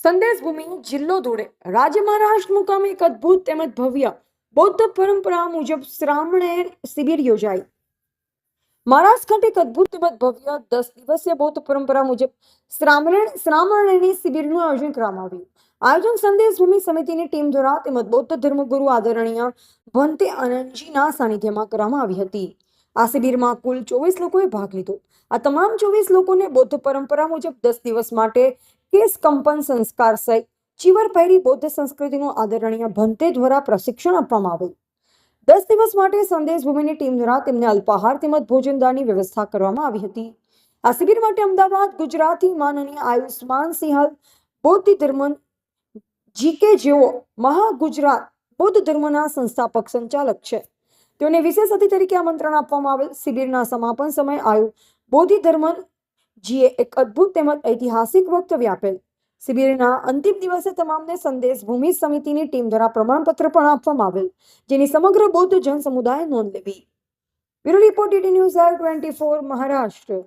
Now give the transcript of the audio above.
સંદેશભૂમિ જિલ્લો ધોળે રાજ્ય મહારાષ્ટ્ર મુકામે એક અદ્ભુત તેમજ ભવ્ય બૌદ્ધ પરંપરા મુજબ શ્રામણેર શિબિર યોજાઈ। મહારાષ્ટ્ર ખાતે એક અદ્ભુત તેમજ ભવ્ય 10 દિવસીય બૌદ્ધ પરંપરા મુજબ શ્રામણેરની શિબિરનું આયોજન કરવામાં આવ્યું। આયોજન સંદેશભૂમિ સમિતિની ટીમ દ્વારા તેમજ બૌદ્ધ ધર્મગુરુ આદરણીય ભંતે આનંદજીના સાનિધ્યમાં કરવામાં આવી હતી। આ શિબિરમાં કુલ 24 લોકોએ ભાગ લીધો। આ તમામ 24 લોકોને બૌદ્ધ પરંપરા મુજબ 10 દિવસ માટે કેસ કંપન સંસ્કાર સહિત ચીવર પહેરી બૌદ્ધ સંસ્કૃતિનું આદરણીય ભંતે દ્વારા પ્રશિક્ષણ આપવામાં આવેલ। 10 દિવસ માટે સંદેશભૂમિની ટીમ દ્વારા તેમને અલ્પાહાર તેમજ ભોજનદાનની વ્યવસ્થા કરવામાં આવી હતી। આ શિબિર માટે અમદાવાદ ગુજરાતથી માનનીય આયુષ્માન સિંહલ બૌદ્ધ ધર્મ જીકે જેઓ મહાગુજરાત બૌદ્ધ ધર્મના સંસ્થાપક સંચાલક છે, તેઓને વિશેષ અતિથિ તરીકે આમંત્રણ આપવામાં આવેલ। શિબિરના સમાપન સમયે આયુ બોધિ ધર્મ જીએ એક અદ્ભુત તેમજ ઐતિહાસિક વક્તવ્ય આપેલ। શિબિરના અંતિમ દિવસે તમામને સંદેશભૂમિ સમિતિની ટીમ દ્વારા પ્રમાણપત્ર પણ આપવામાં આવેલ, જેની સમગ્ર બૌદ્ધ જન સમુદાય નોંધ લેવી। Bureau report DD news 24 Maharashtra.